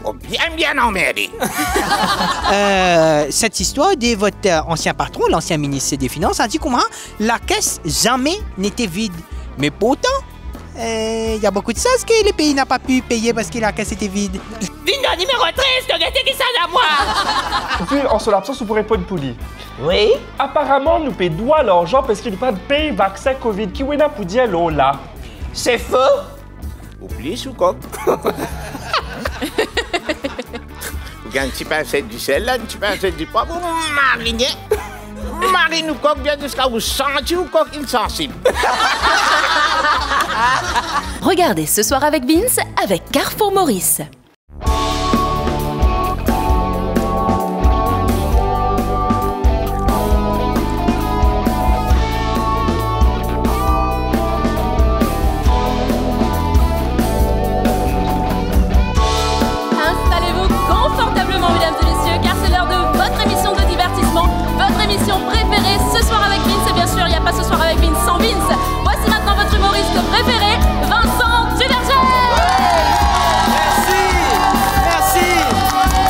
Oh, bien emmerdé. Cette histoire de votre ancien patron, l'ancien ministre des Finances, a dit comment la caisse jamais n'était vide. Mais pourtant, il y a beaucoup de choses que le pays n'a pas pu payer parce que la caisse était vide. Vino numéro 13, regardez qui ça à moi. Vu en son absence, vous pourrez pas de poli. Oui. Apparemment, nous payons droit l'argent parce qu'il nous pas de payer vaccin Covid qui est pour dire là. C'est faux. Oublie sous coq. Vous avez un petit pincette du sel là, un petit pincette du poivre, vous marinez. Marine ou coq bien jusqu'à vous sentir ou coq insensible. Regardez ce soir avec Vince avec Carrefour Maurice. Installez-vous confortablement, mesdames et messieurs, car c'est l'heure de votre émission de divertissement, votre émission préférée ce soir avec Vince. Et bien sûr, il n'y a pas ce soir avec Vince sans Vince. Voici maintenant votre humoriste préféré, Vincent Duverger.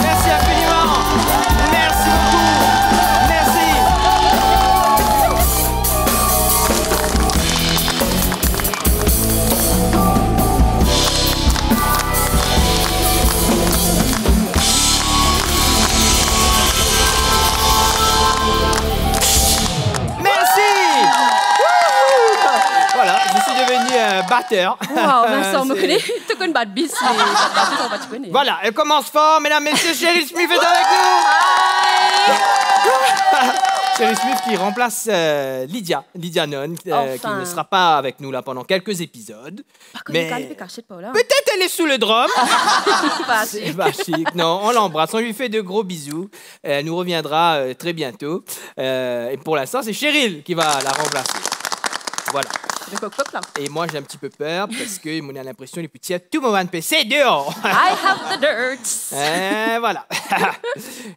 Merci infiniment. Merci beaucoup. Merci. Voilà, je suis devenu batteur. Wow, Vincent, on me C'est- connaît. Tu connais pas de bis, mais on va te connaître. Voilà, elle commence fort, mesdames, messieurs, Cheryl Smith est avec nous. Cheryl Smith qui remplace Lydia Nunn, qui Enfin. ne sera pas avec nous là pendant quelques épisodes. Par contre, Mais quand il peut cacher de Paula. peut-être elle est sous le drum. Pas C'est pas chic. Non, on l'embrasse, on lui fait de gros bisous. Elle nous reviendra très bientôt. Et pour l'instant, c'est Cheryl qui va la remplacer. Voilà. Le coq là. Et moi, j'ai un petit peu peur parce que on a l'impression les petits tout moment de PC dehors. I have the dirt. Voilà.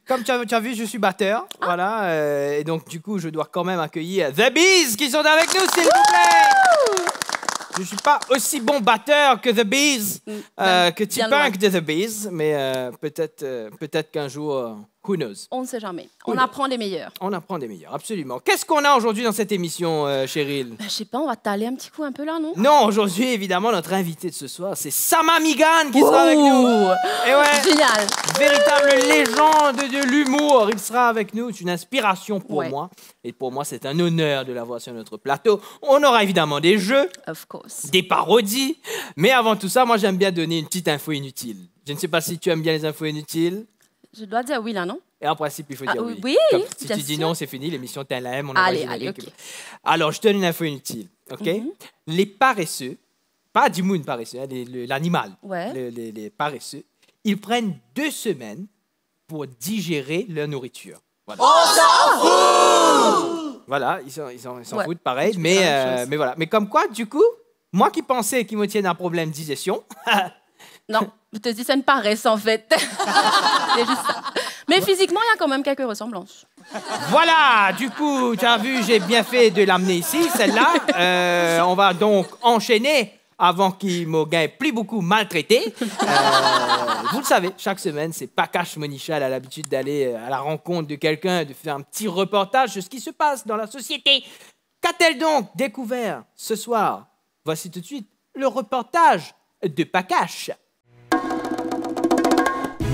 Comme tu as vu, je suis batteur. Voilà. Et donc, du coup, je dois quand même accueillir The Bees qui sont avec nous, s'il vous plaît. Je suis pas aussi bon batteur que The Bees, que bien loin. T-Punk de The Bees, mais peut-être qu'un jour, who knows. On ne sait jamais. Who On knows. apprend des meilleurs. On apprend des meilleurs, absolument. Qu'est-ce qu'on a aujourd'hui dans cette émission, Cheryl? Je sais pas, on va t'aller un petit coup un peu là, non? Non, aujourd'hui, évidemment, notre invité de ce soir, c'est Sama Migan qui sera avec nous. Et ouais, Génial. véritable légende de l'humour. Il sera avec nous. C'est une inspiration pour Ouais. moi. Et pour moi, c'est un honneur de l'avoir sur notre plateau. On aura évidemment des jeux, Of course. des parodies. Mais avant tout ça, moi, j'aime bien donner une petite info inutile. Je ne sais pas si tu aimes bien les infos inutiles. Je dois dire oui là, non? Et en principe, il faut Ah, dire oui. oui, Comme si bien tu dis sûr. non, c'est fini. L'émission t'es l'aime. On Allez, envoie le générique. ok. Alors, je te donne une info inutile. OK? Les paresseux, pas du moon paresseux, hein, l'animal, Ouais. les paresseux, ils prennent 2 semaines pour digérer leur nourriture. Voilà. Voilà, ils s'en Ouais. foutent pareil. Tu peux faire la même Mais, chose. mais voilà. Mais comme quoi, du coup, moi qui pensais qu'ils me tiennent un problème de digestion, Non, je te dis, c'est une paresse en fait. C'est juste ça. Mais physiquement, il y a quand même quelques ressemblances. voilà, du coup, tu as vu, j'ai bien fait de l'amener ici, celle-là. On va donc enchaîner avant qu'il me gagne plus beaucoup maltraité. Vous le savez, chaque semaine, c'est Pakash Monichal a l'habitude d'aller à la rencontre de quelqu'un, de faire un petit reportage sur ce qui se passe dans la société. Qu'a-t-elle donc découvert ce soir? Voici tout de suite le reportage de Pakash.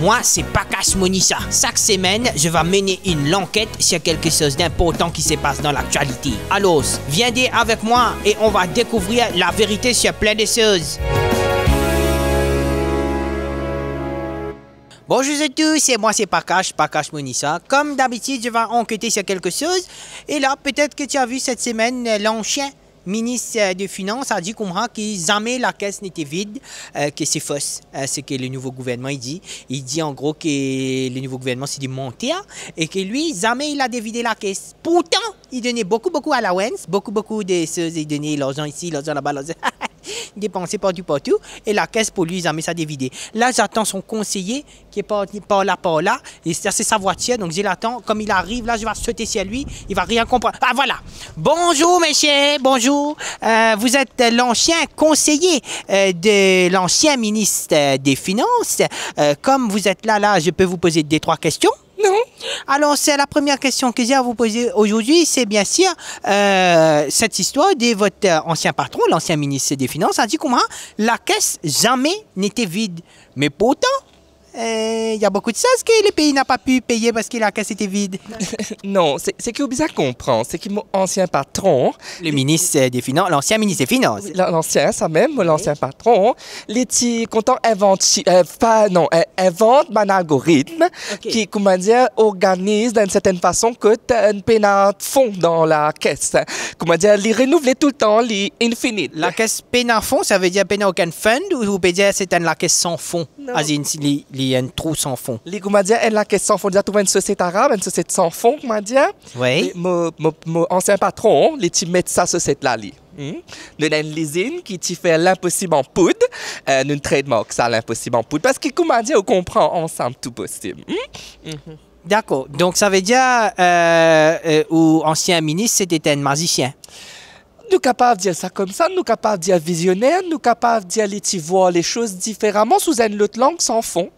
Moi, c'est Pakash Monissa. Chaque semaine, je vais mener une enquête sur quelque chose d'important qui se passe dans l'actualité. Alors, viens avec moi et on va découvrir la vérité sur plein de choses. Bonjour à tous, et moi c'est Pakash Monissa. Comme d'habitude, je vais enquêter sur quelque chose. Et là, peut-être que tu as vu cette semaine, l'ancien ministre des Finances a dit que jamais la caisse n'était vide, que c'est fausse. Ce que le nouveau gouvernement il dit. Il dit en gros que le nouveau gouvernement c'est du menteur et que lui, jamais il a dévidé la caisse. Pourtant, il donnait beaucoup à la WENS, beaucoup de choses. Il donnait l'argent ici, l'argent là-bas, l'argent... dépenser partout. Et la caisse, pour lui, il a mis ça dévidé. Là, j'attends son conseiller qui est par là. Et c'est sa voiture, donc je l'attends. Comme il arrive, là, je vais sauter sur lui. Il va rien comprendre. Ah, voilà. Bonjour, messieurs. Bonjour. Vous êtes l'ancien conseiller de l'ancien ministre des Finances. Comme vous êtes là, je peux vous poser 2-3 questions? Non. Alors, c'est la première question que j'ai à vous poser aujourd'hui, c'est bien sûr cette histoire de votre ancien patron, l'ancien ministre des Finances, a dit comment la caisse jamais n'était vide. Mais pourtant, il y a beaucoup de choses que le pays n'a pas pu payer parce que la caisse était vide. Non, c'est que bizarre comprendre. C'est que mon ancien patron... Le ministre des Finances, l'ancien ministre des Finances. L'ancien, ça même, l'ancien patron, il était content invente un algorithme qui, comment dire, organise d'une certaine façon que tu as un pénal fond dans la caisse. Comment dire, il renouvelle tout le temps, l'infini. La caisse pénal fond, ça veut dire pénal aucun fund ou vous pouvez dire c'est la caisse sans fond? Il y a un trou sans fond. Les comment dire, la caisse sans fond, il a trouvé une société arabe, une société sans fond, comment dire. Oui. Mon ancien patron, il met sa société-là. Nous avons une usine qui fait l'impossible en poudre. Nous trademark ça, l'impossible en poudre. Parce que, comment dire, on comprend ensemble tout possible. D'accord. Donc, ça veut dire où ancien ministre, c'était un magicien. Nous sommes capables de dire ça comme ça, nous sommes capables de dire visionnaire, nous sommes capables de dire les voir les choses différemment sous une autre langue sans fond.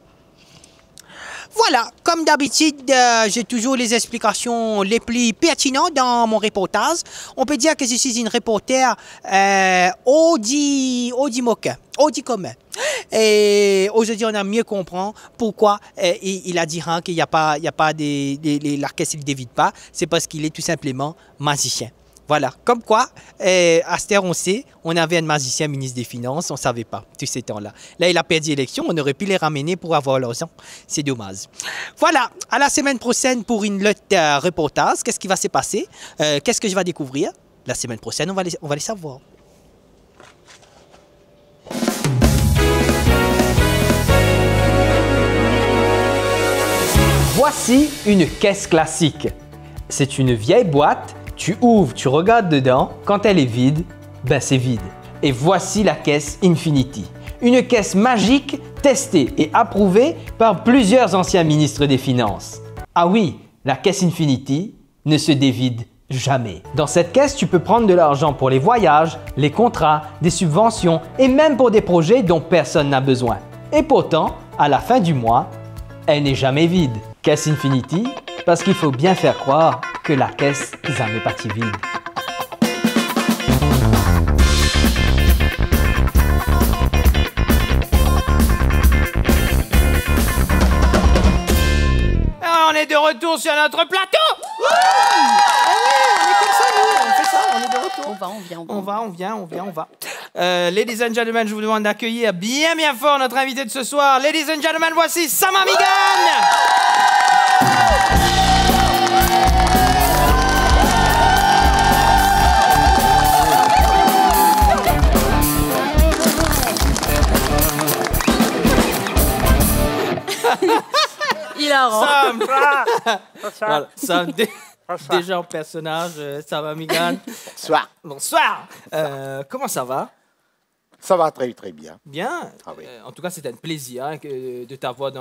Voilà, comme d'habitude, j'ai toujours les explications les plus pertinentes dans mon reportage. On peut dire que je suis une reporter Audi commun. Et aujourd'hui, on a mieux compris pourquoi il a dit qu'il n'y a pas la caisse ne dévide pas. C'est parce qu'il est tout simplement magicien. Voilà, comme quoi, à cette heure, on sait, on avait un magicien ministre des Finances, on ne savait pas, tous ces temps-là. Là, il a perdu l'élection, on aurait pu les ramener pour avoir l'argent. C'est dommage. Voilà, à la semaine prochaine pour une autre reportage. Qu'est-ce qui va se passer? Qu'est-ce que je vais découvrir? La semaine prochaine, on va les savoir. Voici une caisse classique. C'est une vieille boîte. Tu ouvres, tu regardes dedans, quand elle est vide, ben c'est vide. Et voici la caisse Infinity. Une caisse magique testée et approuvée par plusieurs anciens ministres des Finances. Ah oui, la caisse Infinity ne se dévide jamais. Dans cette caisse, tu peux prendre de l'argent pour les voyages, les contrats, des subventions et même pour des projets dont personne n'a besoin. Et pourtant, à la fin du mois, elle n'est jamais vide. Caisse Infinity, parce qu'il faut bien faire croire que la caisse n'est jamais partie vide. On est de retour sur notre plateau. On est comme ça, nous. On fait ça, on est de retour. On va. Ladies and gentlemen, je vous demande d'accueillir bien fort notre invité de ce soir. Ladies and gentlemen, voici Sam Amigan. Hilarant. Sam, voilà, Sam déjà en personnage, Sam Amigan. Bonsoir. Bonsoir. Comment ça va? Ça va très très bien. Bien. Ah oui. En tout cas, c'est un plaisir de t'avoir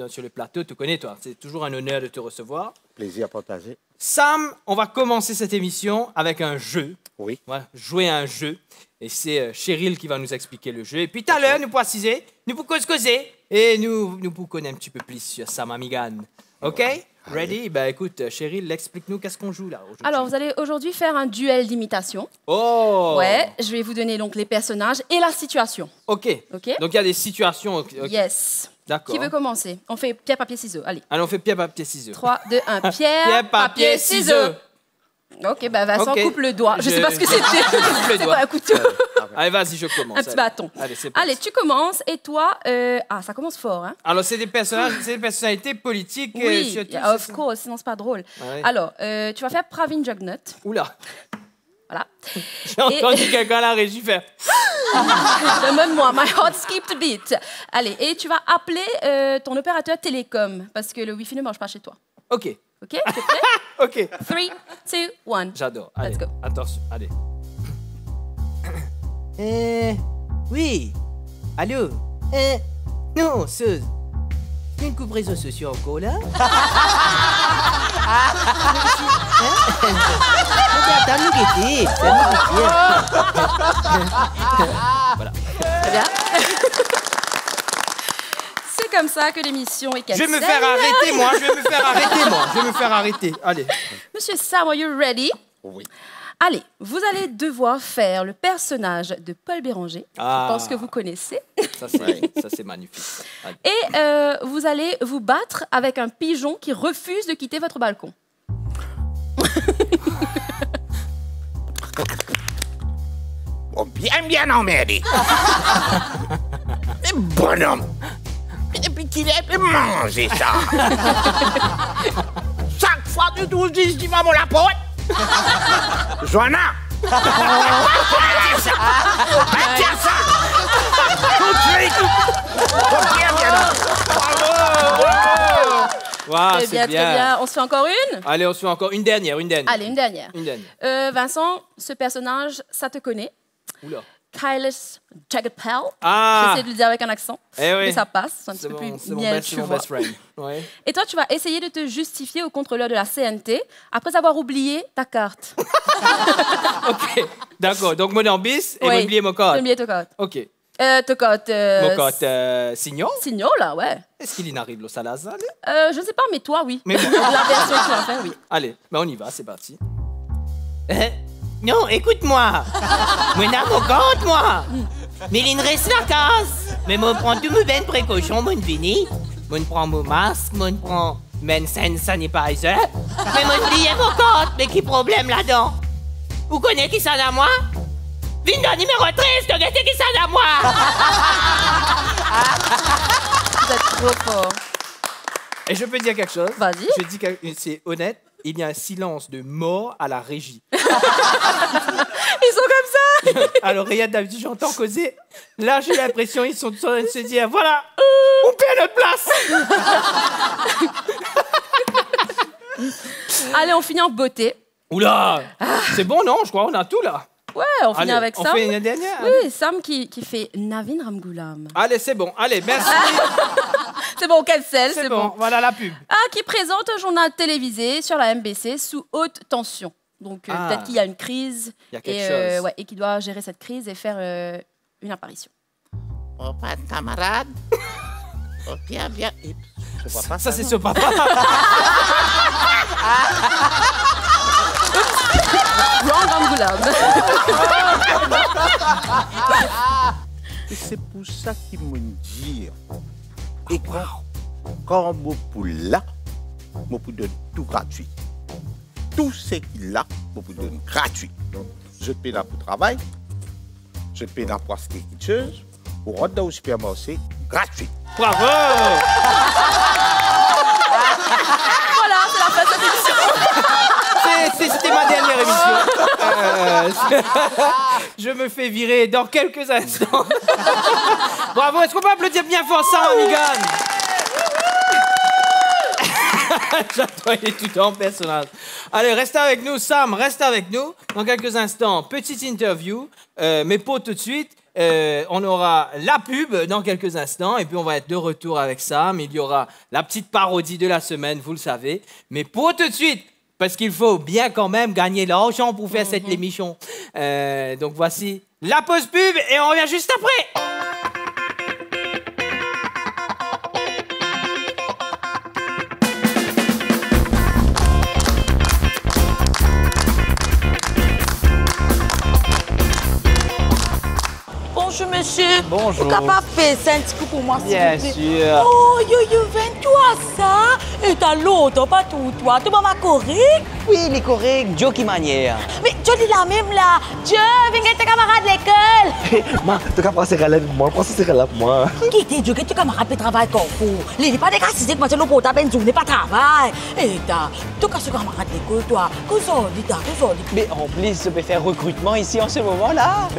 sur le plateau. Tu connais, toi. C'est toujours un honneur de te recevoir. Plaisir partagé. Sam, on va commencer cette émission avec un jeu. Oui. Voilà, jouer à un jeu. Et c'est Cheryl qui va nous expliquer le jeu. Et puis tout à l'heure, nous préciser, nous pour causer et nous pour connaître un petit peu plus sur Sam Amigan. OK? Ready? Ben écoute, Cheryl, explique-nous qu'est-ce qu'on joue là aujourd'hui. Alors, vous allez aujourd'hui faire un duel d'imitation. Oh! Ouais, je vais vous donner donc les personnages et la situation. OK. OK? Donc il y a des situations. OK. Yes. D'accord. Qui veut commencer? On fait pierre, papier, ciseaux. Allez. Allez, on fait pierre, papier, ciseaux. 3, 2, 1. Pierre, Pierre, papier, ciseaux. OK, ben Vincent Ok. coupe le doigt. Je sais pas ce que c'était. coupe le C'est doigt. pas un couteau. Allez, vas-y, je commence. Un petit bâton. Allez, c'est parti. Allez, tu commences et toi... ça commence fort, hein? Alors, c'est des personnages, c'est des personnalités politiques. Oui, surtout, of c'est ça? course, sinon c'est pas drôle. Ouais. Alors, tu vas faire Pravin Jugnut. Oula, Voilà. j'ai entendu quelqu'un à la régie faire. Demande-moi, my heart skipped a beat. Allez, et tu vas appeler ton opérateur télécom parce que le Wi-Fi ne marche pas chez toi. OK. OK? T'es prêt? OK. 3, 2, 1. J'adore. Allez, Let's go. attention, allez. Oui. Allô? Non, Suze. Une coupe réseaux sociaux encore là? Attends, nous guetter. Voilà. Très bien. C'est comme ça que l'émission est Je cancel. vais me faire arrêter, moi. Je vais me faire arrêter. Allez. Monsieur Sam, are you ready? Oui. Allez, vous allez devoir faire le personnage de Paul Béranger. Ah. Je pense que vous connaissez. Ça, c'est magnifique. Allez. Et vous allez vous battre avec un pigeon qui refuse de quitter votre balcon. Oh, bien emmerdé. Mais bonhomme. Mais depuis qu'il est manger ça. Chaque fois que tu dis, tu vas me la porte. Joanna. Tiens ça. Tout de suite. Oh, bien. Wow, Très c'est bien. On se fait encore une? Allez, on se fait encore une dernière. Allez, une dernière. Vincent, ce personnage, ça te connaît. Oula. Kylus Jaggerpell. Ah. J'essaie de le dire avec un accent. Eh oui. Mais ça passe. C'est un petit C'est peu mon, plus c'est mon miel, best, tu c'est mon vois. best friend. Ouais. Et toi, tu vas essayer de te justifier au contrôleur de la CNT après avoir oublié ta carte. OK. D'accord. Donc, mon bis et Oui. mon oublié mon code. Oublié ta carte. OK. Ta carte. Mon code signal. Signal, là, ouais. Est-ce qu'il en arrive, le Salazar? Je ne sais pas, mais toi, oui. Mais bon. La version que tu vas faire, oui. Allez, ben on y va, c'est parti. Non, écoute-moi. Moi, n'a mon compte, moi. Mais il ne reste la casse. Mais moi, prends toutes mes bonnes précautions, mon vini. Moi, prends mon masque, moi, prends mon sanitizer. Mais moi, oubliez mon compte. Mais qui problème là-dedans? Vous connaissez qui ça à moi? Vine dans numéro 13, tu regardez qui ça à moi? Vous êtes trop fort. Et je peux dire quelque chose? Vas-y. Je dis que c'est honnête, il y a un silence de mort à la régie. Ils sont comme ça. Alors, regarde, d'habitude, j'entends causer. Là, j'ai l'impression qu'ils sont en train de se dire, voilà, on perd notre place. Allez, on finit en beauté. Oula, c'est bon, non? Je crois qu'on a tout, là. Ouais, on finit Allez, avec on Sam. fait une dernière? Oui, Sam qui fait Navin Ramgoolam. Allez, c'est bon. Allez, merci. C'est bon, cancel, C'est bon. Voilà la pub. Qui présente un journal télévisé sur la MBC sous haute tension. Donc, peut-être qu'il y a une crise. Il y a quelque chose. Ouais, et qu'il doit gérer cette crise et faire une apparition. Oh, pas de camarade. Oh, bien. Et ce papa, Ça, c'est ce papa. Wrong Ramgoolam. Et c'est pour ça qu'ils me disent. Et quand mon pour là, mon pour donne tout gratuit. Tout ce qu'il a, mon pour donne gratuit. Je paie là pour travail, je paie là pour acheter quelque chose, pour rentrer au supermarché, gratuit. Bravo. Voilà, c'est la fin de cette émission. C'était ma dernière émission. Je me fais virer dans quelques instants. Bravo, est-ce qu'on peut applaudir bien fort ça, Migan? J'adore, il est tout en personnage. Allez, restez avec nous, Sam, reste avec nous. Dans quelques instants, petite interview. Mais pour tout de suite, on aura la pub dans quelques instants. Et puis, on va être de retour avec Sam. Il y aura la petite parodie de la semaine, vous le savez. Mais pour tout de suite, parce qu'il faut bien quand même gagner l'argent pour faire cette émission. Donc, voici la pause pub et on revient juste après. Bonjour monsieur. Bonjour. Vous capable de faire ça un petit coup pour moi, s'il Bien vous plaît? sûr. Oh, yo, 23 ça. Et t'as l'autre, pas tout, toi. Tu m'as correct? Oui, il est correct. Joe qui manière. Mais tu dis la même là. Dieu, viens tes camarades de l'école. Ma, tu peux passer avec moi, passer avec moi. Qui t'es Dieu, que tes camarades peuvent travailler comme vous. Il n'est pas des cas si c'est que moi, c'est le portable, une journée, pas travail. Et t'as, tu as ce camarade de l'école, toi. Qu'est-ce qu'on dit, Mais en plus, je peux faire recrutement ici en ce moment-là.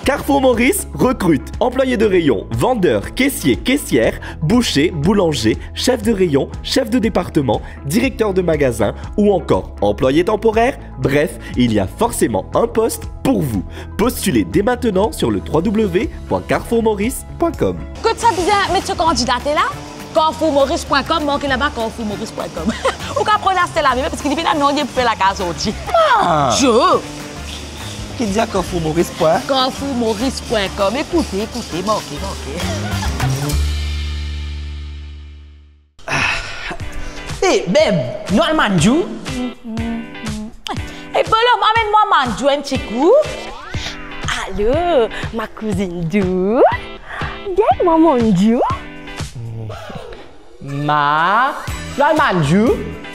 Carrefour Maurice recrute employés de rayon, vendeurs, caissiers, caissières, bouchers, boulangers, chefs de rayon, chefs de département, directeurs de magasin ou encore employés temporaires. Bref, il y a forcément un poste pour vous. Postulez dès maintenant sur le www.carrefourmaurice.com. Écoute ça bien, monsieur candidat est là. Carrefourmaurice.com, manquez là-bas carrefourmaurice.com. Ou qu'à prononcer la même parce qu'il dit non, il fait la case aussi. Je. Qui dit à Carrefour Maurice quoi? Carrefourmaurice.com. Écoutez, manquez. Hey, babe, nous allons manger. Et Polo, amène-moi Manjou un petit coup. Allô, ma cousine Dou. Viens-moi Manjou. Ma, nous allons manger.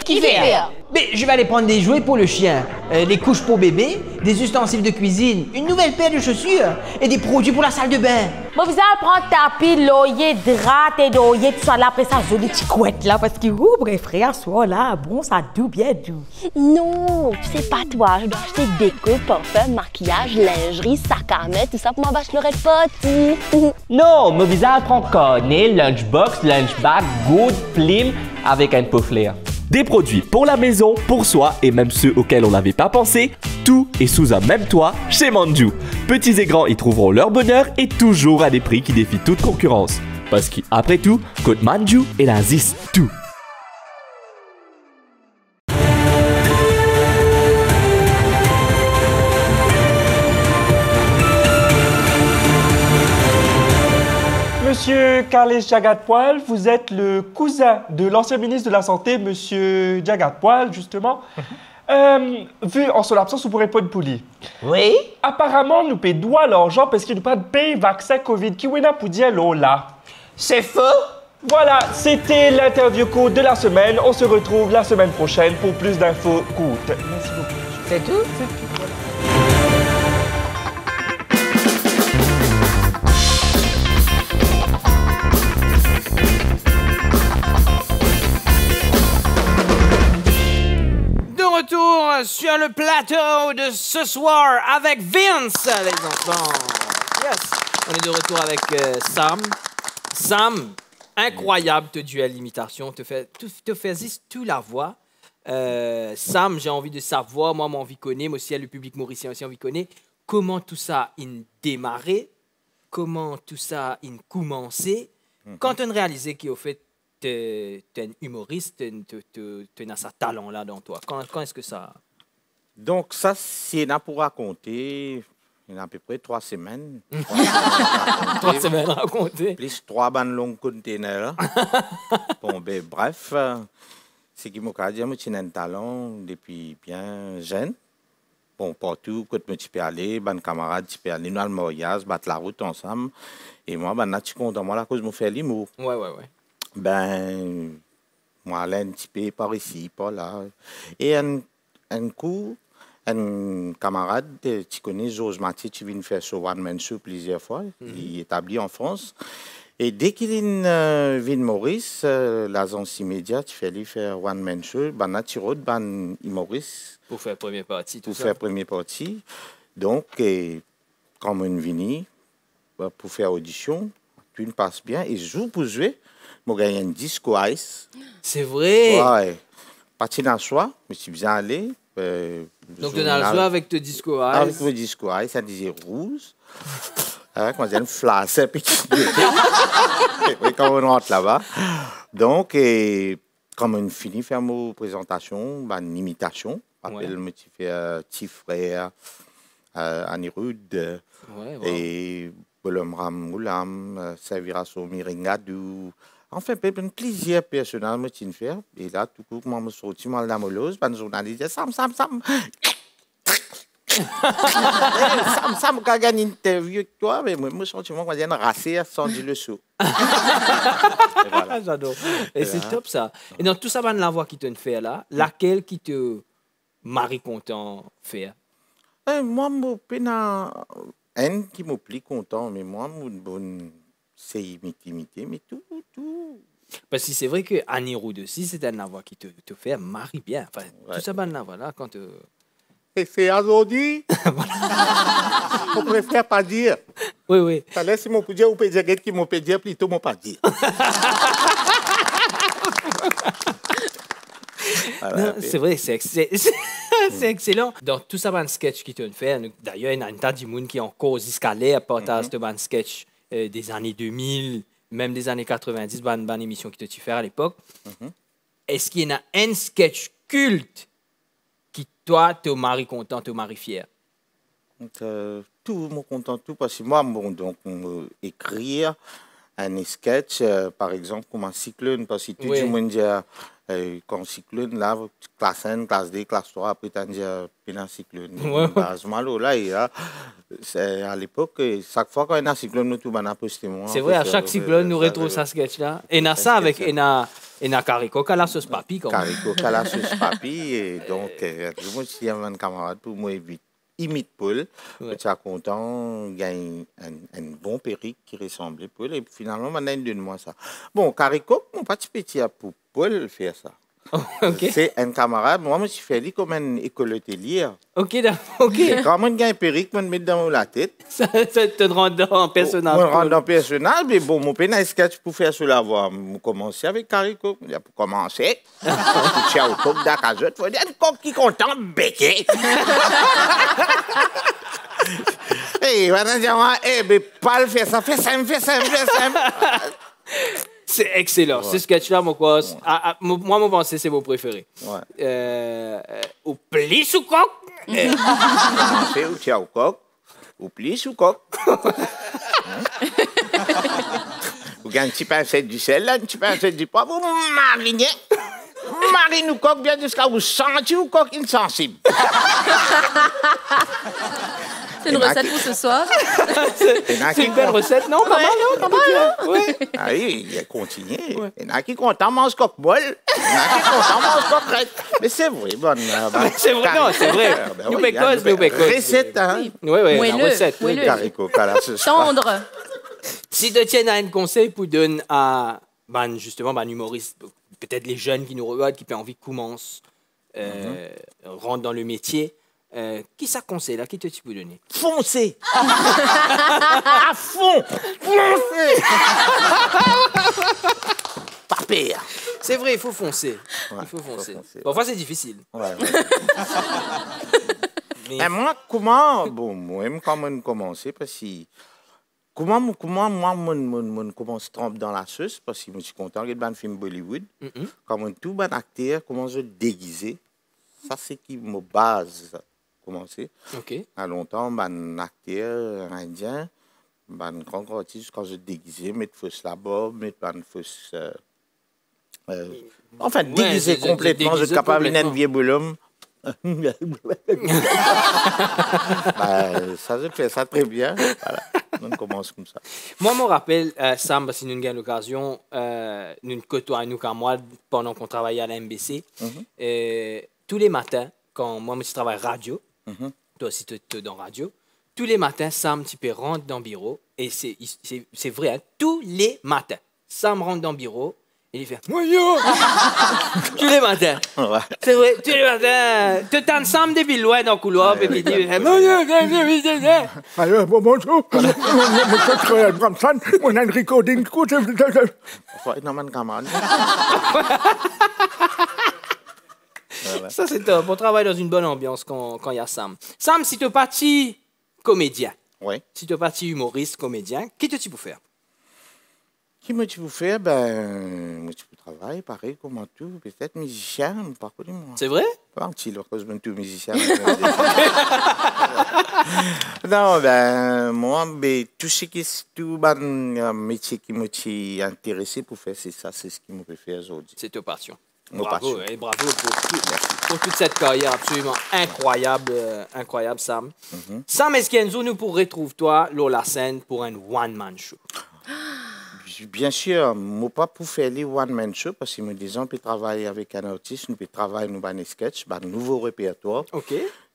Qui fait? Mais je vais aller prendre des jouets pour le chien, des couches pour bébé, des ustensiles de cuisine, une nouvelle paire de chaussures et des produits pour la salle de bain. Bon, vous allez prendre tapis, l'oyer, drap et d'oyer, tout ça là, après ça, jolie petite couette là, parce que, bref, frère, soit là, bon, ça doux, bien doux. Non, tu sais pas toi, je dois acheter déco, parfum, maquillage, lingerie, sac à main, tout ça pour ma bachelorette party. Non, mon visage prend cornet, lunchbox, lunchbag, good, plim, avec un pot flair. Des produits pour la maison, pour soi et même ceux auxquels on n'avait pas pensé, tout est sous un même toit chez Manjou. Petits et grands y trouveront leur bonheur et toujours à des prix qui défient toute concurrence. Parce qu'après tout, Côte Manjou et la Zis tout. Monsieur Carles Jagat-Poil, vous êtes le cousin de l'ancien ministre de la Santé, Monsieur Jagat-Poil, justement. Vu en son absence, vous pourrez pas de poulie. Oui? Apparemment, nous payons l'argent parce qu'il nous pas de payer vaccin COVID. Qui est pour dire là? C'est faux? Voilà, c'était l'interview courte de la semaine. On se retrouve la semaine prochaine pour plus d'infos courtes. Merci beaucoup. C'est tout? C'est tout. Voilà. Retour sur le plateau de ce soir avec Vince, les enfants. Yes. On est de retour avec Sam. Sam, incroyable te duel l'imitation, te fais tout la voix. Sam, j'ai envie de savoir, moi envie connaît, moi aussi le public mauricien aussi envie connaît, comment tout ça a démarré, comment tout a commencé, quand on réalisait qu'au fait t'es un humoriste, tu as ce talent-là dans toi. Quand est-ce que ça... Donc, ça, c'est là pour raconter, il y a à peu près 3 semaines. 3 semaines raconter. Plus 3 bandes longues containers. Bon, ben, bref, c'est qui m'a dit, moi, j'ai un talent depuis bien jeune. Bon, partout, quand je peux aller, mes camarades, je peux aller dans le mariage, battre la route ensemble. Et moi, je suis content, moi, la cause me fait l'humour. Ouais. Ben, moi, un petit peu par ici, par là. Et un coup, un camarade, tu connais Georges Mathieu, qui vient faire sur One Man Show plusieurs fois. Il est établi en France. Et dès qu'il vient de Maurice, l'agence immédiate, tu fais lui faire One Man Show, ben, tu rodes, ben, Maurice. Pour faire première partie, tout ça. Pour faire première partie. Donc, quand on vient pour faire audition, tout ne passe bien. Et jour pour jouer, je gagne un disco ice. C'est vrai? Ouais. Parti dans le soir, je suis bien allé. Donc, tu as le soir avec ton disco ice? Avec le disco ice, ça disait rouge. Quand j'ai une flash, puis quand on rentre là-bas. Donc, quand on finit de faire ma présentation, une imitation, après, je me suis fait petit frère, Anirud, et Bolom Ram Moulam, Saviraso Miringadou. Enfin, plusieurs personnages me tiennent faire. Et là, tout coup, moi, je me suis sorti mal d'amolose, le journaliste dit Sam. Sam, quand j'ai une interview avec toi, mais moi, je me suis senti moi, j'ai une racée sans dire le saut. Voilà. J'adore. Et c'est top, ça. Et dans tout ça, la voix qui te fait là, laquelle qui te marie content faire? Moi, je suis un qui me plaît content, mais moi, c'est imiter, mais tout. Parce que c'est vrai que Anirud aussi, c'est une voix qui te fait marie bien. Enfin, tout ça, la voix là, quand c'est aujourd'hui. On préfère pas dire. Oui, oui. Ça laisse mon peut dire ou peut dire qui m'ont peut dire plutôt mon pas dire. Non, c'est vrai, c'est excellent. Dans tout ça, un sketch qui te fait, d'ailleurs, il y a un tas de monde qui ont encore escalé à partir de ce sketch des années 2000, même des années 90, bonne émission qui te fait à l'époque. Est-ce qu'il y en a un sketch culte qui, toi, te marie content, te marie fier? Tout, moi content, tout, parce que moi, bon, donc, écrire un sketch, par exemple, comme un cyclone, parce que tout le monde dit, quand cyclone, là, classe 1, classe 2, classe 3, après, tu dis, un cyclone. À l'époque, chaque fois qu'on a un cyclone, nous, tout le monde a posté moi. C'est vrai, à chaque cyclone, nous retrouvons ça sketch-là. Et on a ça avec, on a Carico, qui a la sauce papi, quand même. Carico, qui a la sauce papi, et donc, je me suis dit, un camarade, pour moi, imite Paul, tu es content, il y a un bon perruque qui ressemblait à Paul, et finalement, on a une de moi ça. Bon, Carico, mon petit petit pour Paul faire ça. Okay. C'est un camarade, moi, je me suis fait comme un école hôtelière. Ok, d'accord. Quand on a un perruque, on me met dans la tête. Ça te rend en personnage. On rend en personnage, mais bon, mon père a un sketch pour faire cela. Je commencer avec Carico. Pour commencer, tu as au coq d'Akazot, il faut dire un coq qui est content, béqué. Et on a dit, mais pas le faire ça, fais ça. C'est excellent. Ce sketch-là, moi, mon pensée, c'est mon préféré. Au pli sous coq. Commencer au tia au coq, au pli sous coq. Vous gagnez un petit pincette du sel, là, un petit pincette du poivre, vous marinez. Marine ou coq bien jusqu'à vous sentir ou coq insensible. C'est une recette pour ce soir. C'est une belle recette, non? Pas mal, non? Pas mal, non? Oui. Ah oui, il a continué. Il y en a qui content mange coq bol. Il y en a qui content mange coq reste. Mais c'est vrai, bonne. C'est vrai, non, c'est vrai. Nous pécos. Recette, hein? Oui, la recette. Carico, tendre. Si tu tiens un conseil pour donner à, justement, un humoriste, peut-être les jeunes qui nous regardent, qui ont envie de commencer, rentrent dans le métier, qui ça conseille là? Qui te tu peux donner? Foncez! À fond! Foncez! Pas pire. C'est vrai, il faut foncer. Il faut foncer. Parfois, c'est difficile. Mais moi, comment... Bon, moi-même, quand je commence, parce que... Comment moi, je commence à tremper dans la sauce, parce que je suis content de regarder un film Bollywood. Comment tout bon acteur, comment je déguiser. Ça, c'est qui me base. Commencer. À longtemps, un acteur indien, un grand artiste, quand je déguisais, mettre fausse la bob, mettre une fausse. Enfin, déguiser complètement, je suis capable d'un vieux bonhomme. Ça, je fais ça très bien. Voilà. On commence comme ça. Moi, je me rappelle, Sam, si nous avons l'occasion, nous côtoyons nous moi pendant qu'on travaillait à la MBC. Tous les matins, quand moi, je travaille radio, toi aussi, tu es dans radio, tous les matins, Sam, tu peux rentrer dans le bureau, et c'est vrai, hein, tous les matins, Sam rentre dans le bureau, et il fait « Moyo !» Tous les matins. C'est vrai, tous les matins. Tu t'en Sam depuis loin dans le couloir, et puis il dit « Moyo !» Alors, bonjour, monsieur Troyal Bramson, on a un recording. Ça, c'est top. On travaille dans une bonne ambiance quand il y a Sam. Sam, si tu es parti comédien, si tu es parti humoriste, comédien, qu'est-ce que tu peux faire? Qui me tu peux faire? Moi, tu peux travailler, pareil, comme tout. Peut-être musicien, pas connu, moi. C'est vrai? Pas un petit, parce que je suis musicien. Non, moi, tout ce qui est tout métier qui me intéressé pour faire, c'est ça, c'est ce qui me fait faire aujourd'hui. C'est ta passion. Bravo, et bravo pour toute cette carrière absolument incroyable, Sam. Sam Esquenzo, nous pour retrouver toi, la scène pour un one-man show. Bien sûr, moi pas pour faire les one-man show, parce que me disons, on peut travailler avec un artiste, on peut travailler dans un sketch, un nouveau répertoire.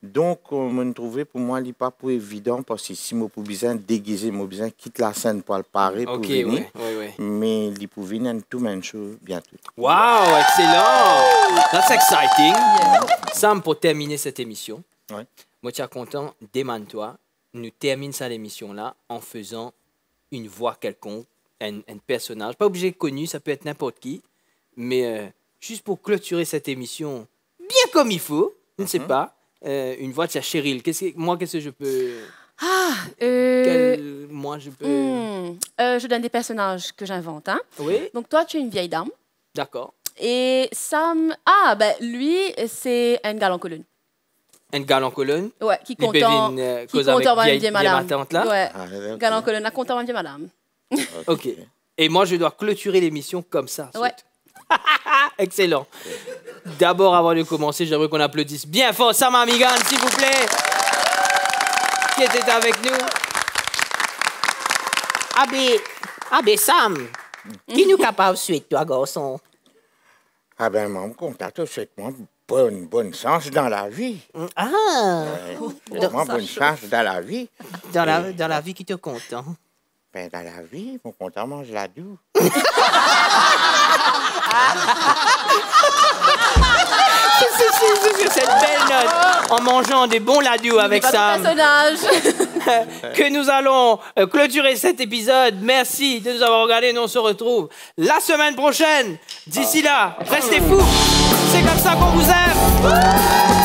Donc, on me trouvait pour moi, il n'est pas pour évident, parce que si je peux besoin déguiser, je besoin quitter la scène pour le parer pour venir. Mais il peut venir un two-man show bientôt. Wow, excellent! That's exciting! Sam, pour terminer cette émission, Ouais. Moi, tu es content, démane-toi. Nous terminons ça l'émission là en faisant une voix quelconque, un personnage. Pas obligé de connu, ça peut être n'importe qui. Mais juste pour clôturer cette émission bien comme il faut, je ne sais pas, une voix de Cheryl. Qu'est-ce que je peux... Moi, je peux... Je donne des personnages que j'invente. Hein? Oui. Donc, toi, tu es une vieille dame. D'accord. Et Sam... lui, c'est un gars en colonne. Un gars en colonne? Ouais, qui compte en... Qui compte en vieille madame. Là? Ouais, gars en colonne, à compte en vieille madame. OK. Et moi, je dois clôturer l'émission comme ça. Ouais. Excellent. D'abord, avant de commencer, j'aimerais qu'on applaudisse bien fort Sam Amigan, s'il vous plaît, qui était avec nous. Sam, qui nous capable de suivre, toi, garçon? Ah ben, mon contact, je souhaite moi bonne chance dans la vie. Bonne chance dans la vie. Dans la vie qui te compte, hein? Ben, dans la vie, mon content mange la doux. Sur cette belle note, en mangeant des bons ladous avec Sam, que nous allons clôturer cet épisode. Merci de nous avoir regardés. Nous, on se retrouve la semaine prochaine. D'ici là, restez fous. C'est comme ça qu'on vous aime.